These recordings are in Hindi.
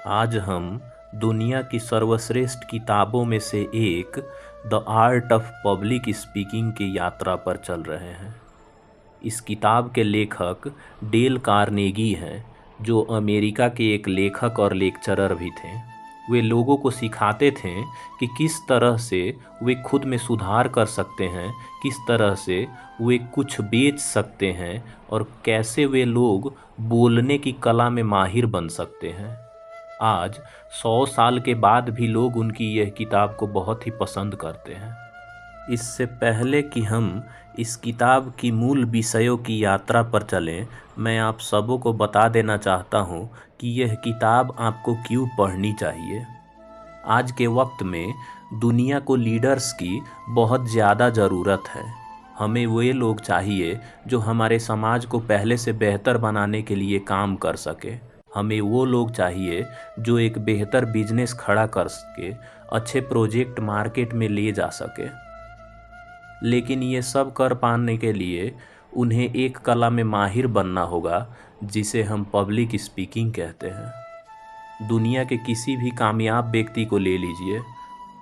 आज हम दुनिया की सर्वश्रेष्ठ किताबों में से एक the art of public speaking की यात्रा पर चल रहे हैं। इस किताब के लेखक डेल कार्नेगी हैं, जो अमेरिका के एक लेखक और लेक्चरर भी थे। वे लोगों को सिखाते थे कि किस तरह से वे खुद में सुधार कर सकते हैं, किस तरह से वे कुछ बेच सकते हैं और कैसे वे लोग बोलने की कला में माहिर बन सकते हैं। आज 100 साल के बाद भी लोग उनकी यह किताब को बहुत ही पसंद करते हैं। इससे पहले कि हम इस किताब की मूल विषयों की यात्रा पर चलें, मैं आप सबों को बता देना चाहता हूँ कि यह किताब आपको क्यों पढ़नी चाहिए। आज के वक्त में दुनिया को लीडर्स की बहुत ज़्यादा ज़रूरत है। हमें वे लोग चाहिए जो हमारे समाज को पहले से बेहतर बनाने के लिए काम कर सके। हमें वो लोग चाहिए जो एक बेहतर बिजनेस खड़ा कर सके, अच्छे प्रोजेक्ट मार्केट में ले जा सके। लेकिन ये सब कर पाने के लिए उन्हें एक कला में माहिर बनना होगा, जिसे हम पब्लिक स्पीकिंग कहते हैं। दुनिया के किसी भी कामयाब व्यक्ति को ले लीजिए,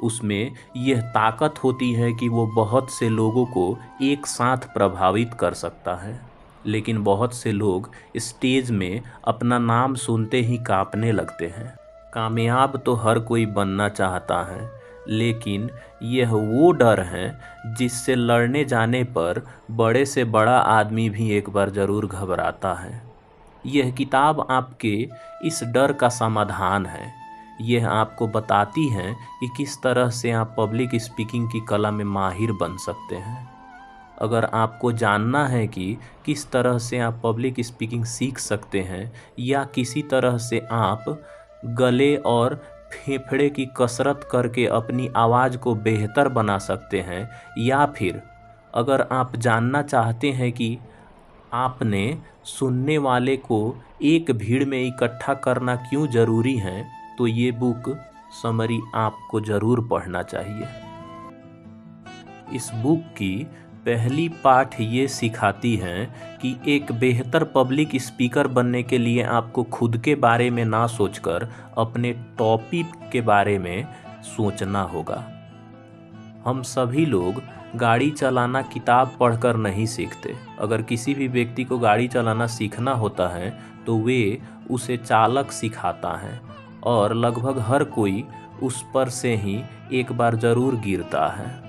उसमें यह ताकत होती है कि वो बहुत से लोगों को एक साथ प्रभावित कर सकता है। लेकिन बहुत से लोग स्टेज में अपना नाम सुनते ही कांपने लगते हैं। कामयाब तो हर कोई बनना चाहता है, लेकिन यह वो डर है जिससे लड़ने जाने पर बड़े से बड़ा आदमी भी एक बार ज़रूर घबराता है। यह किताब आपके इस डर का समाधान है। यह आपको बताती है कि किस तरह से आप पब्लिक स्पीकिंग की कला में माहिर बन सकते हैं। अगर आपको जानना है कि किस तरह से आप पब्लिक स्पीकिंग सीख सकते हैं, या किसी तरह से आप गले और फेफड़े की कसरत करके अपनी आवाज़ को बेहतर बना सकते हैं, या फिर अगर आप जानना चाहते हैं कि आपने सुनने वाले को एक भीड़ में इकट्ठा करना क्यों ज़रूरी है, तो ये बुक समरी आपको ज़रूर पढ़ना चाहिए। इस बुक की पहली पाठ ये सिखाती हैं कि एक बेहतर पब्लिक स्पीकर बनने के लिए आपको खुद के बारे में ना सोचकर अपने टॉपिक के बारे में सोचना होगा। हम सभी लोग गाड़ी चलाना किताब पढ़कर नहीं सीखते। अगर किसी भी व्यक्ति को गाड़ी चलाना सीखना होता है तो वे उसे चालक सिखाता है, और लगभग हर कोई उस पर से ही एक बार ज़रूर गिरता है।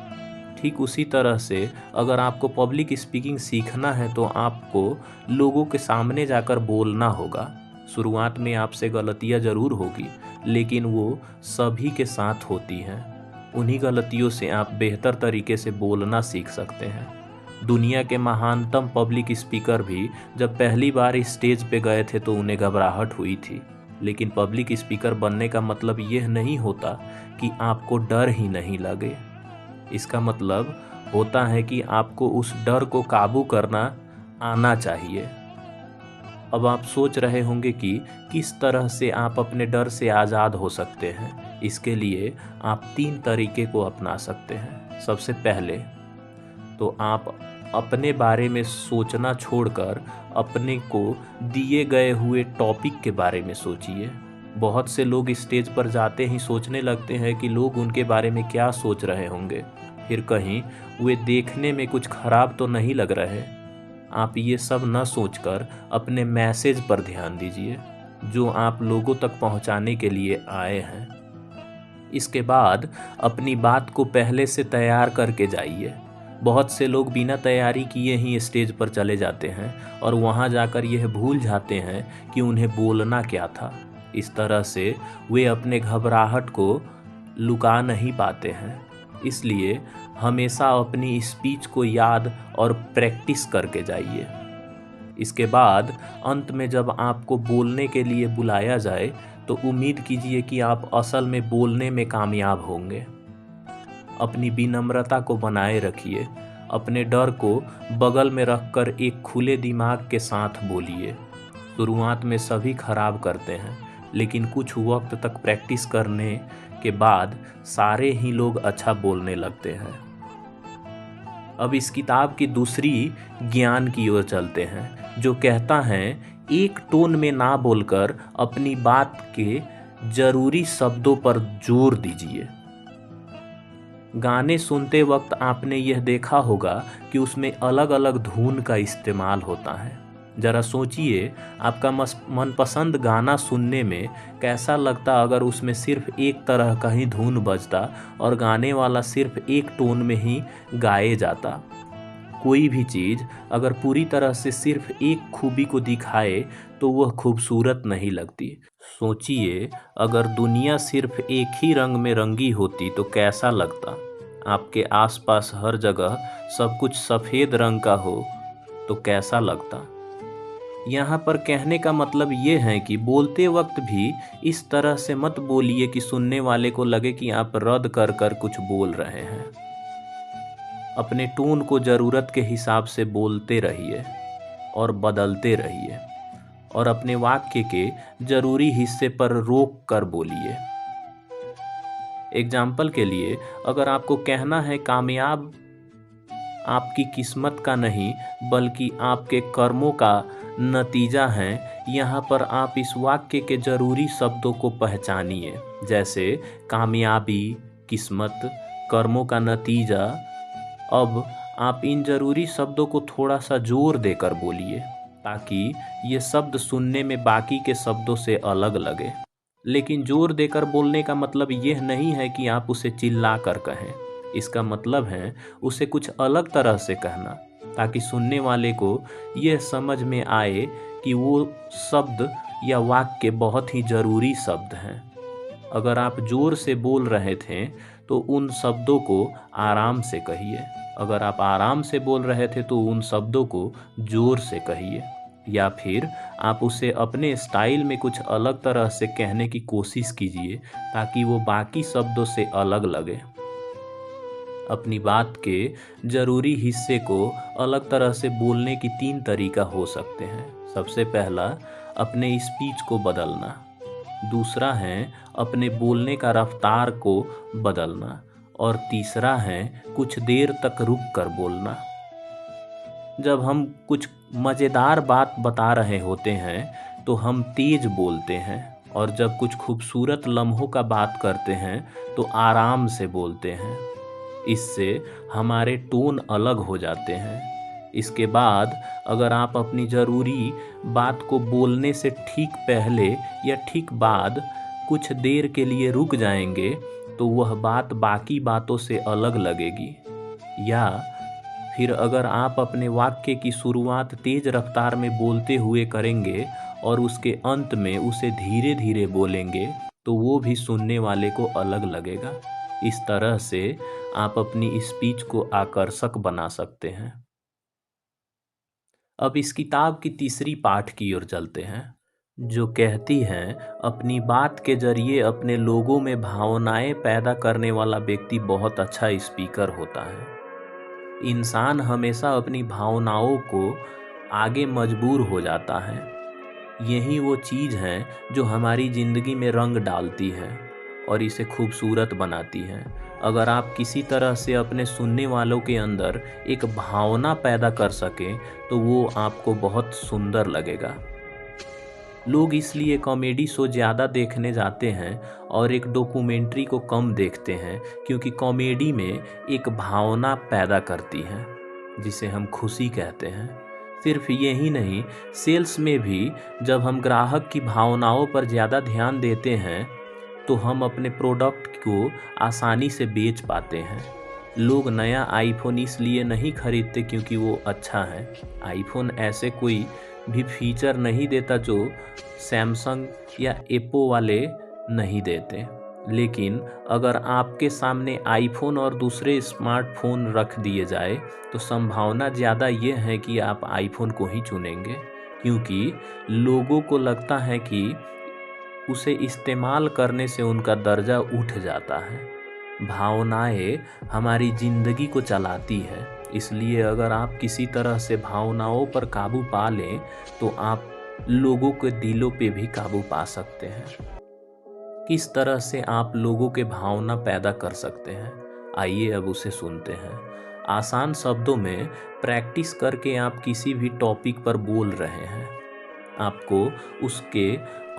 ठीक उसी तरह से अगर आपको पब्लिक स्पीकिंग सीखना है तो आपको लोगों के सामने जाकर बोलना होगा। शुरुआत में आपसे गलतियां ज़रूर होगी, लेकिन वो सभी के साथ होती हैं। उन्हीं गलतियों से आप बेहतर तरीके से बोलना सीख सकते हैं। दुनिया के महानतम पब्लिक स्पीकर भी जब पहली बार स्टेज पे गए थे तो उन्हें घबराहट हुई थी। लेकिन पब्लिक स्पीकर बनने का मतलब यह नहीं होता कि आपको डर ही नहीं लगे। इसका मतलब होता है कि आपको उस डर को काबू करना आना चाहिए। अब आप सोच रहे होंगे कि किस तरह से आप अपने डर से आज़ाद हो सकते हैं। इसके लिए आप 3 तरीके को अपना सकते हैं। सबसे पहले तो आप अपने बारे में सोचना छोड़कर अपने को दिए गए हुए टॉपिक के बारे में सोचिए। बहुत से लोग स्टेज पर जाते ही सोचने लगते हैं कि लोग उनके बारे में क्या सोच रहे होंगे, फिर कहीं वे देखने में कुछ खराब तो नहीं लग रहे। आप ये सब न सोचकर अपने मैसेज पर ध्यान दीजिए, जो आप लोगों तक पहुंचाने के लिए आए हैं। इसके बाद अपनी बात को पहले से तैयार करके जाइए। बहुत से लोग बिना तैयारी किए ही स्टेज पर चले जाते हैं और वहां जाकर यह भूल जाते हैं कि उन्हें बोलना क्या था। इस तरह से वे अपने घबराहट को लुका नहीं पाते हैं। इसलिए हमेशा अपनी स्पीच को याद और प्रैक्टिस करके जाइए। इसके बाद अंत में जब आपको बोलने के लिए बुलाया जाए तो उम्मीद कीजिए कि आप असल में बोलने में कामयाब होंगे। अपनी विनम्रता को बनाए रखिए। अपने डर को बगल में रखकर एक खुले दिमाग के साथ बोलिए। शुरुआत में सभी खराब करते हैं, लेकिन कुछ वक्त तक प्रैक्टिस करने के बाद सारे ही लोग अच्छा बोलने लगते हैं। अब इस किताब की दूसरी ज्ञान की ओर चलते हैं, जो कहता है एक टोन में ना बोलकर अपनी बात के जरूरी शब्दों पर जोर दीजिए। गाने सुनते वक्त आपने यह देखा होगा कि उसमें अलग अलग धुन का इस्तेमाल होता है। ज़रा सोचिए, आपका मनपसंद गाना सुनने में कैसा लगता अगर उसमें सिर्फ एक तरह का ही धुन बजता और गाने वाला सिर्फ एक टोन में ही गाए जाता। कोई भी चीज़ अगर पूरी तरह से सिर्फ एक खूबी को दिखाए तो वह खूबसूरत नहीं लगती। सोचिए, अगर दुनिया सिर्फ एक ही रंग में रंगी होती तो कैसा लगता। आपके आसपास हर जगह सब कुछ सफ़ेद रंग का हो तो कैसा लगता। यहाँ पर कहने का मतलब ये है कि बोलते वक्त भी इस तरह से मत बोलिए कि सुनने वाले को लगे कि आप रद्द कर कर कुछ बोल रहे हैं। अपने टोन को ज़रूरत के हिसाब से बोलते रहिए और बदलते रहिए और अपने वाक्य के ज़रूरी हिस्से पर रोक कर बोलिए। एग्जाम्पल के लिए, अगर आपको कहना है कामयाब आपकी किस्मत का नहीं बल्कि आपके कर्मों का नतीजा है, यहाँ पर आप इस वाक्य के ज़रूरी शब्दों को पहचानिए, जैसे कामयाबी, किस्मत, कर्मों का नतीजा। अब आप इन ज़रूरी शब्दों को थोड़ा सा जोर देकर बोलिए ताकि ये शब्द सुनने में बाकी के शब्दों से अलग लगे। लेकिन जोर देकर बोलने का मतलब यह नहीं है कि आप उसे चिल्ला कर कहें। इसका मतलब है उसे कुछ अलग तरह से कहना ताकि सुनने वाले को यह समझ में आए कि वो शब्द या वाक्य बहुत ही ज़रूरी शब्द हैं। अगर आप जोर से बोल रहे थे तो उन शब्दों को आराम से कहिए। अगर आप आराम से बोल रहे थे तो उन शब्दों को जोर से कहिए, या फिर आप उसे अपने स्टाइल में कुछ अलग तरह से कहने की कोशिश कीजिए ताकि वो बाकी शब्दों से अलग लगे। अपनी बात के ज़रूरी हिस्से को अलग तरह से बोलने की 3 तरीका हो सकते हैं। सबसे पहला, अपने स्पीच को बदलना। दूसरा है अपने बोलने का रफ्तार को बदलना। और तीसरा है कुछ देर तक रुक कर बोलना। जब हम कुछ मज़ेदार बात बता रहे होते हैं तो हम तेज बोलते हैं, और जब कुछ खूबसूरत लम्हों का बात करते हैं तो आराम से बोलते हैं। इससे हमारे टोन अलग हो जाते हैं। इसके बाद अगर आप अपनी ज़रूरी बात को बोलने से ठीक पहले या ठीक बाद कुछ देर के लिए रुक जाएंगे तो वह बात बाकी बातों से अलग लगेगी। या फिर अगर आप अपने वाक्य की शुरुआत तेज रफ्तार में बोलते हुए करेंगे और उसके अंत में उसे धीरे धीरे बोलेंगे तो वो भी सुनने वाले को अलग लगेगा। इस तरह से आप अपनी स्पीच को आकर्षक बना सकते हैं। अब इस किताब की तीसरी पाठ की ओर चलते हैं, जो कहती है अपनी बात के जरिए अपने लोगों में भावनाएं पैदा करने वाला व्यक्ति बहुत अच्छा स्पीकर होता है। इंसान हमेशा अपनी भावनाओं को आगे मजबूर हो जाता है। यही वो चीज़ है जो हमारी ज़िंदगी में रंग डालती है और इसे खूबसूरत बनाती है। अगर आप किसी तरह से अपने सुनने वालों के अंदर एक भावना पैदा कर सकें तो वो आपको बहुत सुंदर लगेगा। लोग इसलिए कॉमेडी शो ज़्यादा देखने जाते हैं और एक डॉक्यूमेंट्री को कम देखते हैं, क्योंकि कॉमेडी में एक भावना पैदा करती है जिसे हम खुशी कहते हैं। सिर्फ यही नहीं, सेल्स में भी जब हम ग्राहक की भावनाओं पर ज़्यादा ध्यान देते हैं तो हम अपने प्रोडक्ट को आसानी से बेच पाते हैं। लोग नया आईफोन इसलिए नहीं खरीदते क्योंकि वो अच्छा है। आईफोन ऐसे कोई भी फीचर नहीं देता जो सैमसंग या एप्पो वाले नहीं देते। लेकिन अगर आपके सामने आईफोन और दूसरे स्मार्टफोन रख दिए जाए तो संभावना ज़्यादा ये है कि आप आईफोन को ही चुनेंगे, क्योंकि लोगों को लगता है कि उसे इस्तेमाल करने से उनका दर्जा उठ जाता है। भावनाएं हमारी ज़िंदगी को चलाती है, इसलिए अगर आप किसी तरह से भावनाओं पर काबू पा लें तो आप लोगों के दिलों पे भी काबू पा सकते हैं। किस तरह से आप लोगों के भावना पैदा कर सकते हैं, आइए अब उसे सुनते हैं। आसान शब्दों में प्रैक्टिस करके आप किसी भी टॉपिक पर बोल रहे हैं। आपको उसके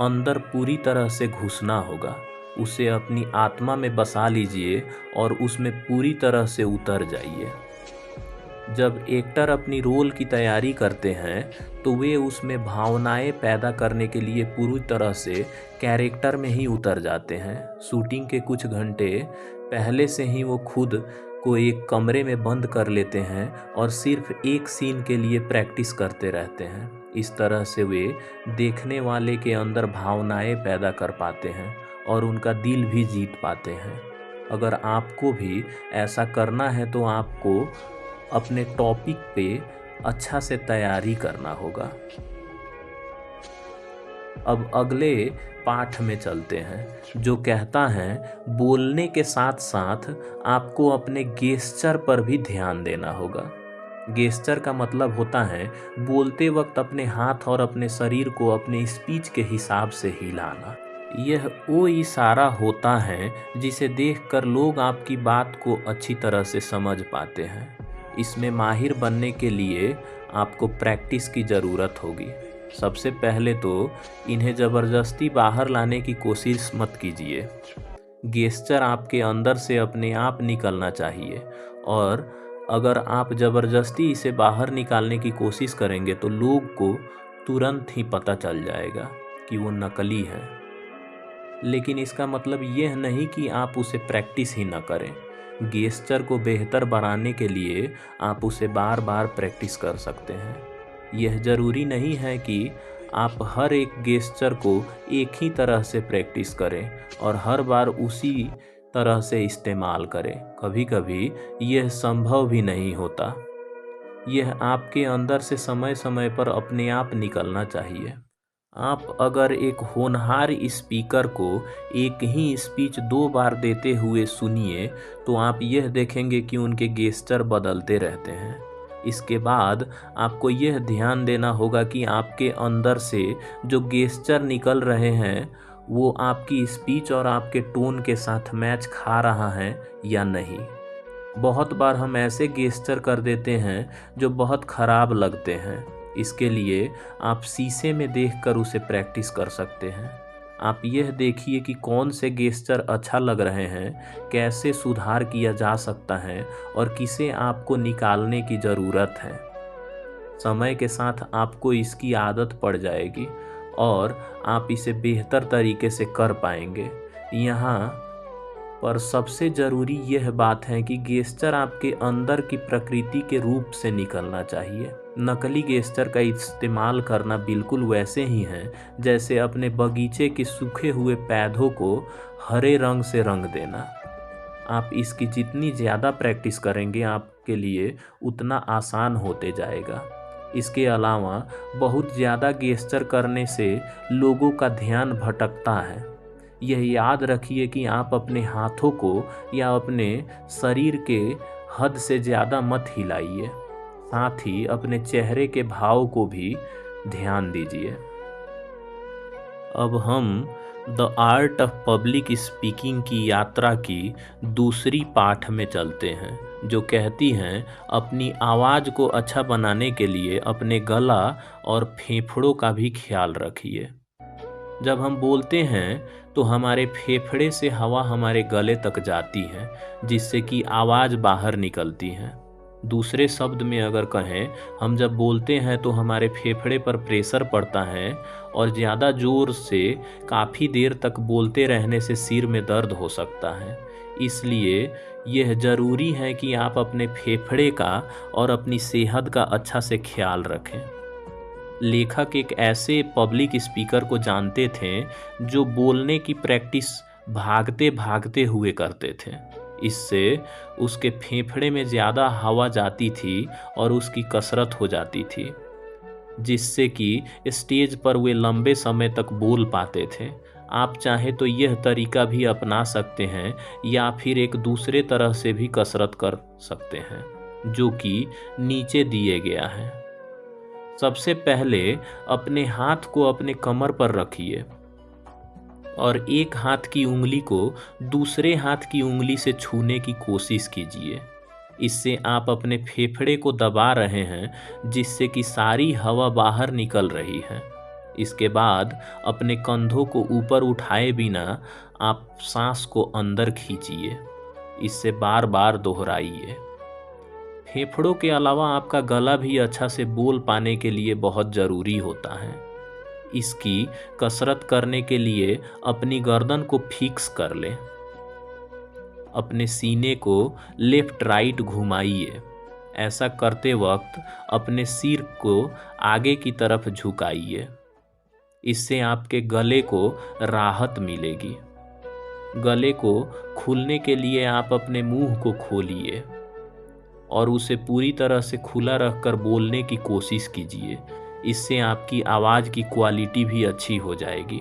अंदर पूरी तरह से घुसना होगा, उसे अपनी आत्मा में बसा लीजिए और उसमें पूरी तरह से उतर जाइए। जब एक्टर अपनी रोल की तैयारी करते हैं तो वे उसमें भावनाएं पैदा करने के लिए पूरी तरह से कैरेक्टर में ही उतर जाते हैं। शूटिंग के कुछ घंटे पहले से ही वो खुद को एक कमरे में बंद कर लेते हैं और सिर्फ एक सीन के लिए प्रैक्टिस करते रहते हैं। इस तरह से वे देखने वाले के अंदर भावनाएं पैदा कर पाते हैं और उनका दिल भी जीत पाते हैं। अगर आपको भी ऐसा करना है तो आपको अपने टॉपिक पे अच्छा से तैयारी करना होगा। अब अगले पाठ में चलते हैं जो कहता है बोलने के साथ साथ आपको अपने गेस्चर पर भी ध्यान देना होगा। गेस्चर का मतलब होता है बोलते वक्त अपने हाथ और अपने शरीर को अपने स्पीच के हिसाब से हिलाना। यह वो इशारा होता है जिसे देखकर लोग आपकी बात को अच्छी तरह से समझ पाते हैं। इसमें माहिर बनने के लिए आपको प्रैक्टिस की ज़रूरत होगी। सबसे पहले तो इन्हें ज़बरदस्ती बाहर लाने की कोशिश मत कीजिए। गेस्चर आपके अंदर से अपने आप निकलना चाहिए और अगर आप ज़बरदस्ती इसे बाहर निकालने की कोशिश करेंगे तो लोग को तुरंत ही पता चल जाएगा कि वो नकली है। लेकिन इसका मतलब यह नहीं कि आप उसे प्रैक्टिस ही न करें। गेस्चर को बेहतर बनाने के लिए आप उसे बार बार प्रैक्टिस कर सकते हैं। यह ज़रूरी नहीं है कि आप हर एक गेस्चर को एक ही तरह से प्रैक्टिस करें और हर बार उसी तरह से इस्तेमाल करें। कभी कभी यह संभव भी नहीं होता। यह आपके अंदर से समय समय पर अपने आप निकलना चाहिए। आप अगर एक होनहार स्पीकर को एक ही स्पीच 2 बार देते हुए सुनिए तो आप यह देखेंगे कि उनके गेस्चर बदलते रहते हैं। इसके बाद आपको यह ध्यान देना होगा कि आपके अंदर से जो गेस्चर निकल रहे हैं वो आपकी स्पीच और आपके टोन के साथ मैच खा रहा है या नहीं। बहुत बार हम ऐसे गेस्चर कर देते हैं जो बहुत ख़राब लगते हैं। इसके लिए आप शीशे में देखकर उसे प्रैक्टिस कर सकते हैं। आप यह देखिए कि कौन से गेस्चर अच्छा लग रहे हैं, कैसे सुधार किया जा सकता है और किसे आपको निकालने की ज़रूरत है। समय के साथ आपको इसकी आदत पड़ जाएगी और आप इसे बेहतर तरीके से कर पाएंगे। यहाँ पर सबसे ज़रूरी यह बात है कि गेस्चर आपके अंदर की प्रकृति के रूप से निकलना चाहिए। नकली गेस्चर का इस्तेमाल करना बिल्कुल वैसे ही है जैसे अपने बगीचे के सूखे हुए पौधों को हरे रंग से रंग देना। आप इसकी जितनी ज़्यादा प्रैक्टिस करेंगे आपके लिए उतना आसान होते जाएगा। इसके अलावा बहुत ज़्यादा गेस्चर करने से लोगों का ध्यान भटकता है। यह याद रखिए कि आप अपने हाथों को या अपने शरीर के हद से ज़्यादा मत हिलाइए। साथ ही अपने चेहरे के भाव को भी ध्यान दीजिए। अब हम the art of public speaking की यात्रा की दूसरी पाठ में चलते हैं जो कहती हैं अपनी आवाज़ को अच्छा बनाने के लिए अपने गला और फेफड़ों का भी ख्याल रखिए। जब हम बोलते हैं तो हमारे फेफड़े से हवा हमारे गले तक जाती है जिससे कि आवाज़ बाहर निकलती है। दूसरे शब्द में अगर कहें, हम जब बोलते हैं तो हमारे फेफड़े पर प्रेशर पड़ता है और ज़्यादा ज़ोर से काफ़ी देर तक बोलते रहने से सिर में दर्द हो सकता है। इसलिए यह ज़रूरी है कि आप अपने फेफड़े का और अपनी सेहत का अच्छा से ख्याल रखें। लेखक एक ऐसे पब्लिक स्पीकर को जानते थे जो बोलने की प्रैक्टिस भागते भागते हुए करते थे। इससे उसके फेफड़े में ज़्यादा हवा जाती थी और उसकी कसरत हो जाती थी जिससे कि स्टेज पर वे लंबे समय तक बोल पाते थे। आप चाहे तो यह तरीका भी अपना सकते हैं या फिर एक दूसरे तरह से भी कसरत कर सकते हैं जो कि नीचे दिए गया है। सबसे पहले अपने हाथ को अपने कमर पर रखिए और एक हाथ की उंगली को दूसरे हाथ की उंगली से छूने की कोशिश कीजिए। इससे आप अपने फेफड़े को दबा रहे हैं जिससे कि सारी हवा बाहर निकल रही है। इसके बाद अपने कंधों को ऊपर उठाए बिना आप सांस को अंदर खींचिए। इसे बार बार दोहराइए। फेफड़ों के अलावा आपका गला भी अच्छा से बोल पाने के लिए बहुत ज़रूरी होता है। इसकी कसरत करने के लिए अपनी गर्दन को फिक्स कर लें। अपने सीने को लेफ्ट राइट घुमाइए। ऐसा करते वक्त अपने सिर को आगे की तरफ झुकाइए। इससे आपके गले को राहत मिलेगी। गले को खुलने के लिए आप अपने मुंह को खोलिए और उसे पूरी तरह से खुला रखकर बोलने की कोशिश कीजिए। इससे आपकी आवाज़ की क्वालिटी भी अच्छी हो जाएगी।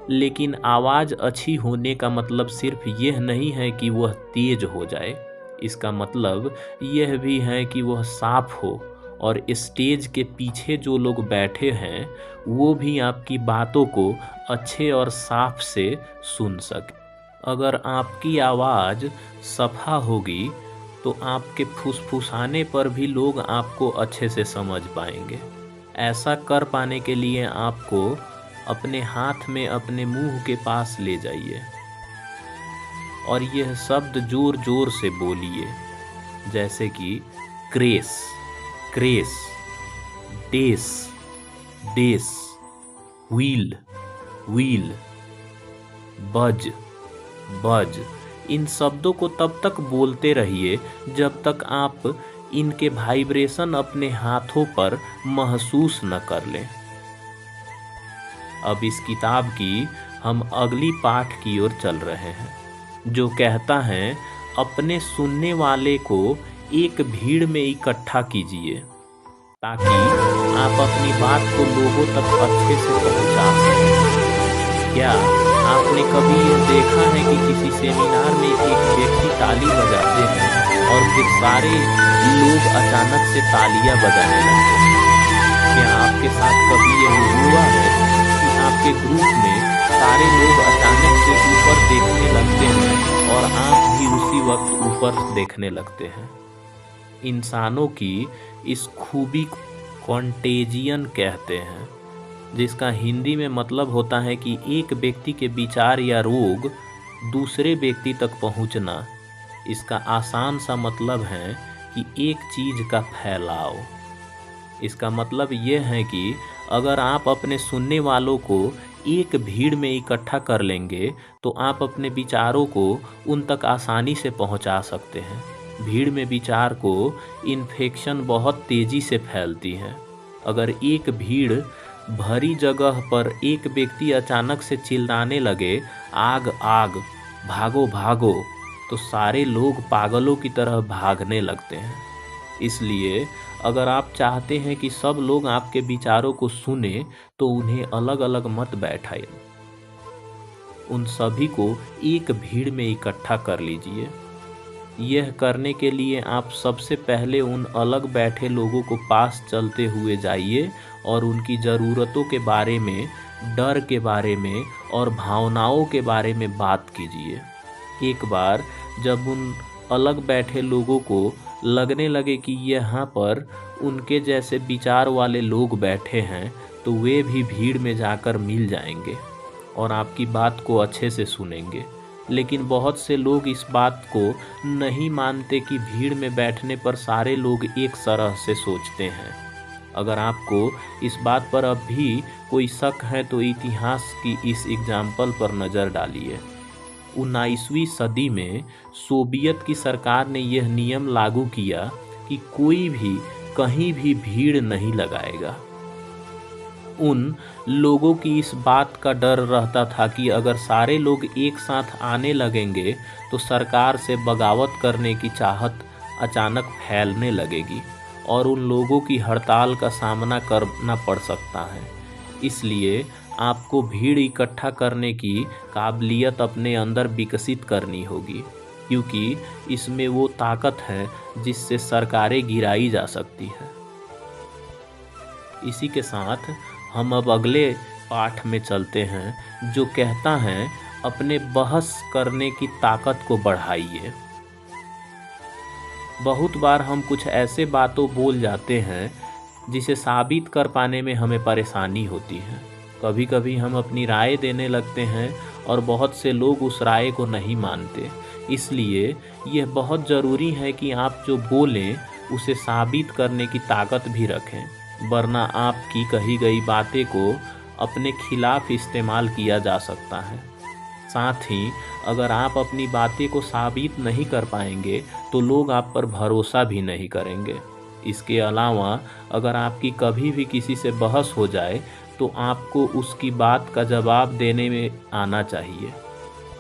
लेकिन आवाज़ अच्छी होने का मतलब सिर्फ यह नहीं है कि वह तेज हो जाए। इसका मतलब यह भी है कि वह साफ हो और स्टेज के पीछे जो लोग बैठे हैं वो भी आपकी बातों को अच्छे और साफ से सुन सके। अगर आपकी आवाज़ सफा होगी तो आपके फुसफुसाने पर भी लोग आपको अच्छे से समझ पाएंगे। ऐसा कर पाने के लिए आपको अपने हाथ में अपने मुंह के पास ले जाइए और यह शब्द जोर जोर से बोलिए, जैसे कि क्रेस, क्रेस, डेस, डेस, व्हील, व्हील, बज, बज। इन शब्दों को तब तक बोलते रहिए जब तक आप इनके वाइब्रेशन अपने हाथों पर महसूस न कर लें। अब इस किताब की हम अगली पाठ की ओर चल रहे हैं, जो कहता है अपने सुनने वाले को एक भीड़ में इकट्ठा कीजिए ताकि आप अपनी बात को लोगों तक अच्छे से पहुंचा सकें। क्या आपने कभी यह देखा है कि किसी सेमिनार में एक व्यक्ति ताली बजाते हैं और फिर सारे लोग अचानक से तालियां बजाने लगते हैं? क्या आपके साथ कभी यह हुआ है कि आपके ग्रुप में सारे लोग अचानक से ऊपर देखने लगते हैं और आप भी उसी वक्त ऊपर देखने लगते हैं? इंसानों की इस खूबी कॉन्टेजियन कहते हैं, जिसका हिंदी में मतलब होता है कि एक व्यक्ति के विचार या रोग दूसरे व्यक्ति तक पहुंचना। इसका आसान सा मतलब है कि एक चीज़ का फैलाव। इसका मतलब यह है कि अगर आप अपने सुनने वालों को एक भीड़ में इकट्ठा कर लेंगे तो आप अपने विचारों को उन तक आसानी से पहुंचा सकते हैं। भीड़ में विचार को इन्फेक्शन बहुत तेज़ी से फैलती है। अगर एक भीड़ भरी जगह पर एक व्यक्ति अचानक से चिल्लाने लगे, आग आग, भागो भागो, तो सारे लोग पागलों की तरह भागने लगते हैं। इसलिए अगर आप चाहते हैं कि सब लोग आपके विचारों को सुने तो उन्हें अलग अलग मत बैठाएं। उन सभी को एक भीड़ में इकट्ठा कर लीजिए। यह करने के लिए आप सबसे पहले उन अलग बैठे लोगों को पास चलते हुए जाइए और उनकी ज़रूरतों के बारे में, डर के बारे में और भावनाओं के बारे में बात कीजिए। एक बार जब उन अलग बैठे लोगों को लगने लगे कि यहाँ पर उनके जैसे विचार वाले लोग बैठे हैं तो वे भी भीड़ में जाकर मिल जाएंगे और आपकी बात को अच्छे से सुनेंगे। लेकिन बहुत से लोग इस बात को नहीं मानते कि भीड़ में बैठने पर सारे लोग एक तरह से सोचते हैं। अगर आपको इस बात पर अब भी कोई शक है तो इतिहास की इस एग्जाम्पल पर नज़र डालिए। 19वीं सदी में सोवियत की सरकार ने यह नियम लागू किया कि कोई भी कहीं भी भीड़ नहीं लगाएगा। उन लोगों की इस बात का डर रहता था कि अगर सारे लोग एक साथ आने लगेंगे तो सरकार से बगावत करने की चाहत अचानक फैलने लगेगी और उन लोगों की हड़ताल का सामना करना पड़ सकता है। इसलिए आपको भीड़ इकट्ठा करने की काबिलियत अपने अंदर विकसित करनी होगी, क्योंकि इसमें वो ताकत है जिससे सरकारें गिराई जा सकती है। इसी के साथ हम अब अगले पाठ में चलते हैं, जो कहता है अपने बहस करने की ताकत को बढ़ाइए। बहुत बार हम कुछ ऐसे बातों बोल जाते हैं जिसे साबित कर पाने में हमें परेशानी होती है। कभी कभी हम अपनी राय देने लगते हैं और बहुत से लोग उस राय को नहीं मानते। इसलिए यह बहुत ज़रूरी है कि आप जो बोलें उसे साबित करने की ताकत भी रखें, वरना आपकी कही गई बातें को अपने खिलाफ इस्तेमाल किया जा सकता है। साथ ही अगर आप अपनी बातें को साबित नहीं कर पाएंगे तो लोग आप पर भरोसा भी नहीं करेंगे। इसके अलावा अगर आपकी कभी भी किसी से बहस हो जाए तो आपको उसकी बात का जवाब देने में आना चाहिए।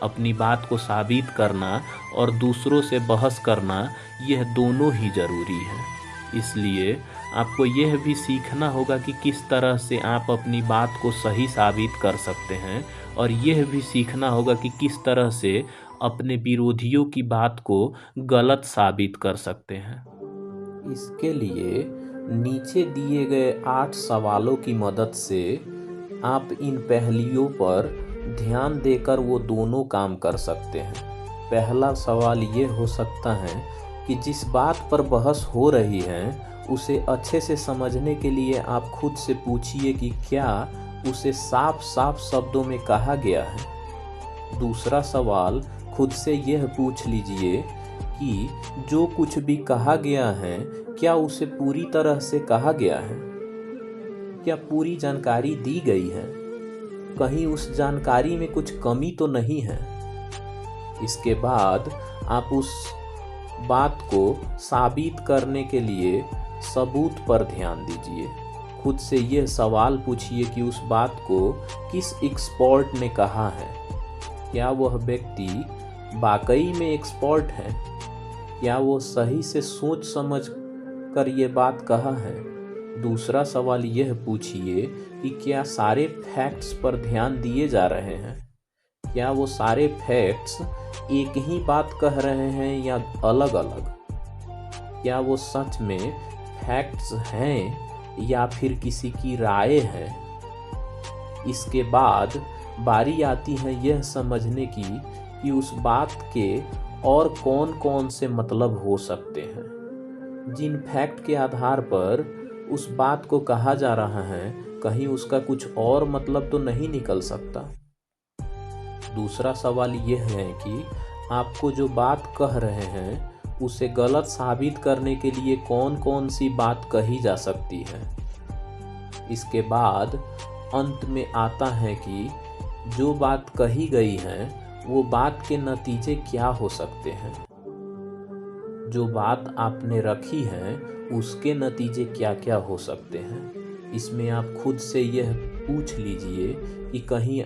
अपनी बात को साबित करना और दूसरों से बहस करना, यह दोनों ही ज़रूरी है। इसलिए आपको यह भी सीखना होगा कि किस तरह से आप अपनी बात को सही साबित कर सकते हैं, और यह भी सीखना होगा कि किस तरह से अपने विरोधियों की बात को गलत साबित कर सकते हैं। इसके लिए नीचे दिए गए 8 सवालों की मदद से आप इन पहेलियों पर ध्यान देकर वो दोनों काम कर सकते हैं। पहला सवाल ये हो सकता है कि जिस बात पर बहस हो रही है उसे अच्छे से समझने के लिए आप खुद से पूछिए कि क्या उसे साफ साफ शब्दों में कहा गया है। दूसरा सवाल खुद से यह पूछ लीजिए कि जो कुछ भी कहा गया है क्या उसे पूरी तरह से कहा गया है, क्या पूरी जानकारी दी गई है, कहीं उस जानकारी में कुछ कमी तो नहीं है। इसके बाद आप उस बात को साबित करने के लिए सबूत पर ध्यान दीजिए। खुद से यह सवाल पूछिए कि उस बात को किस एक्सपर्ट ने कहा है, क्या वह व्यक्ति वाकई में एक्सपर्ट है, क्या वो सही से सोच समझ कर ये बात कहा है। दूसरा सवाल यह पूछिए कि क्या सारे फैक्ट्स पर ध्यान दिए जा रहे हैं, क्या वो सारे फैक्ट्स एक ही बात कह रहे हैं या अलग अलग, क्या वो सच में फैक्ट्स हैं या फिर किसी की राय है। इसके बाद बारी आती है यह समझने की कि उस बात के और कौन कौन से मतलब हो सकते हैं। जिन फैक्ट के आधार पर उस बात को कहा जा रहा है कहीं उसका कुछ और मतलब तो नहीं निकल सकता। दूसरा सवाल यह है कि आपको जो बात कह रहे हैं उसे गलत साबित करने के लिए कौन कौन सी बात कही जा सकती है। इसके बाद अंत में आता है कि जो बात कही गई है वो बात के नतीजे क्या हो सकते हैं। जो बात आपने रखी है उसके नतीजे क्या क्या हो सकते हैं। इसमें आप खुद से यह पूछ लीजिए कि कहीं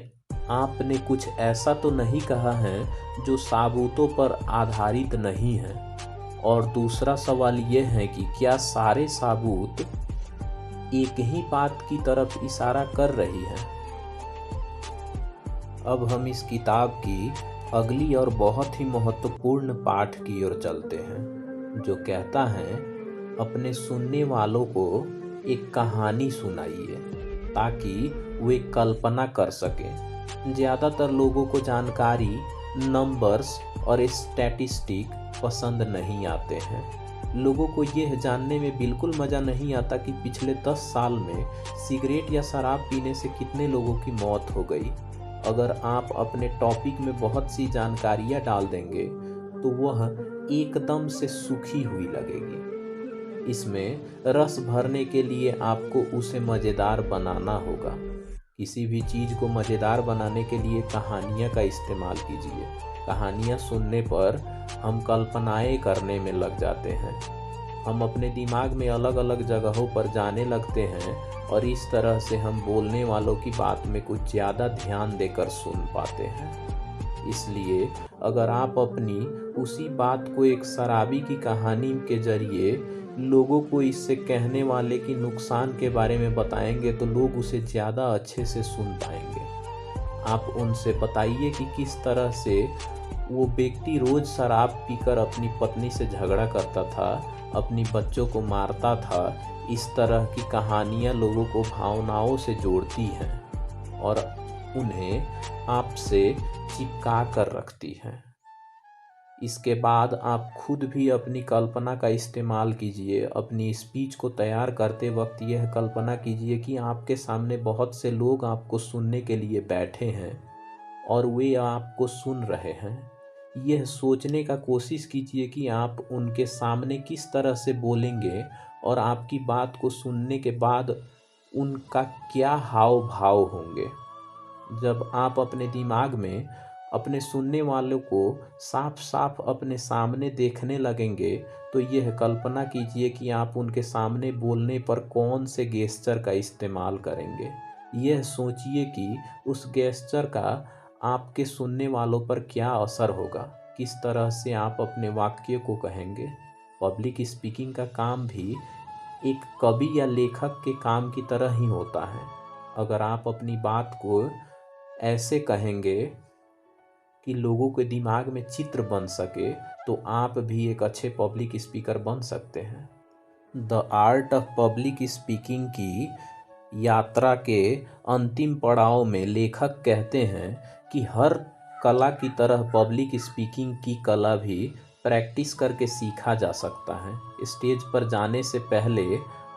आपने कुछ ऐसा तो नहीं कहा है जो सबूतों पर आधारित नहीं है। और दूसरा सवाल यह है कि क्या सारे सबूत एक ही बात की तरफ इशारा कर रही है। अब हम इस किताब की अगली और बहुत ही महत्वपूर्ण पाठ की ओर चलते हैं, जो कहता है अपने सुनने वालों को एक कहानी सुनाइए ताकि वे कल्पना कर सकें। ज़्यादातर लोगों को जानकारी, नंबर्स और स्टैटिस्टिक पसंद नहीं आते हैं। लोगों को यह जानने में बिल्कुल मज़ा नहीं आता कि पिछले 10 साल में सिगरेट या शराब पीने से कितने लोगों की मौत हो गई। अगर आप अपने टॉपिक में बहुत सी जानकारियाँ डाल देंगे तो वह एकदम से सूखी हुई लगेगी। इसमें रस भरने के लिए आपको उसे मज़ेदार बनाना होगा। किसी भी चीज़ को मज़ेदार बनाने के लिए कहानियाँ का इस्तेमाल कीजिए। कहानियाँ सुनने पर हम कल्पनाएं करने में लग जाते हैं। हम अपने दिमाग में अलग अलग जगहों पर जाने लगते हैं और इस तरह से हम बोलने वालों की बात में कुछ ज़्यादा ध्यान देकर सुन पाते हैं। इसलिए अगर आप अपनी उसी बात को एक शराबी की कहानी के जरिए लोगों को इससे कहने वाले की नुकसान के बारे में बताएंगे तो लोग उसे ज़्यादा अच्छे से सुन पाएंगे। आप उनसे बताइए कि किस तरह से वो व्यक्ति रोज़ शराब पीकर अपनी पत्नी से झगड़ा करता था, अपनी बच्चों को मारता था। इस तरह की कहानियाँ लोगों को भावनाओं से जोड़ती हैं और उन्हें आपसे चिपका कर रखती हैं। इसके बाद आप खुद भी अपनी कल्पना का इस्तेमाल कीजिए। अपनी स्पीच को तैयार करते वक्त यह कल्पना कीजिए कि आपके सामने बहुत से लोग आपको सुनने के लिए बैठे हैं और वे आपको सुन रहे हैं। यह सोचने का कोशिश कीजिए कि आप उनके सामने किस तरह से बोलेंगे और आपकी बात को सुनने के बाद उनका क्या हाव भाव होंगे। जब आप अपने दिमाग में अपने सुनने वालों को साफ साफ अपने सामने देखने लगेंगे तो यह कल्पना कीजिए कि आप उनके सामने बोलने पर कौन से गेस्चर का इस्तेमाल करेंगे। यह सोचिए कि उस गेस्चर का आपके सुनने वालों पर क्या असर होगा, किस तरह से आप अपने वाक्य को कहेंगे। पब्लिक स्पीकिंग का काम भी एक कवि या लेखक के काम की तरह ही होता है। अगर आप अपनी बात को ऐसे कहेंगे कि लोगों के दिमाग में चित्र बन सके तो आप भी एक अच्छे पब्लिक स्पीकर बन सकते हैं। The art of public speaking की यात्रा के अंतिम पड़ाव में लेखक कहते हैं कि हर कला की तरह पब्लिक स्पीकिंग की कला भी प्रैक्टिस करके सीखा जा सकता है। स्टेज पर जाने से पहले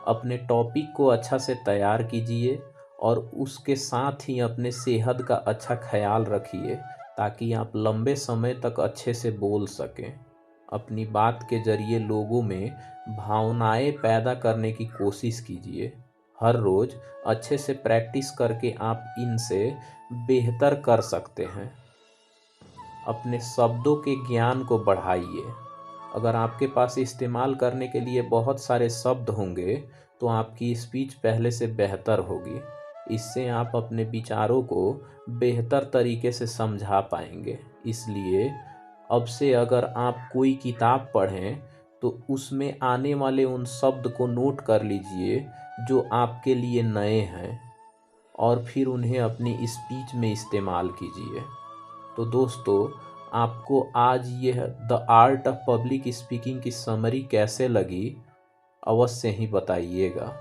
अपने टॉपिक को अच्छा से तैयार कीजिए और उसके साथ ही अपने सेहत का अच्छा ख्याल रखिए ताकि आप लंबे समय तक अच्छे से बोल सकें। अपनी बात के जरिए लोगों में भावनाएं पैदा करने की कोशिश कीजिए। हर रोज़ अच्छे से प्रैक्टिस करके आप इनसे बेहतर कर सकते हैं। अपने शब्दों के ज्ञान को बढ़ाइए। अगर आपके पास इस्तेमाल करने के लिए बहुत सारे शब्द होंगे तो आपकी स्पीच पहले से बेहतर होगी। इससे आप अपने विचारों को बेहतर तरीके से समझा पाएंगे। इसलिए अब से अगर आप कोई किताब पढ़ें तो उसमें आने वाले उन शब्द को नोट कर लीजिए जो आपके लिए नए हैं और फिर उन्हें अपनी स्पीच में इस्तेमाल कीजिए। तो दोस्तों, आपको आज यह the art of public speaking की समरी कैसे लगी, अवश्य ही बताइएगा।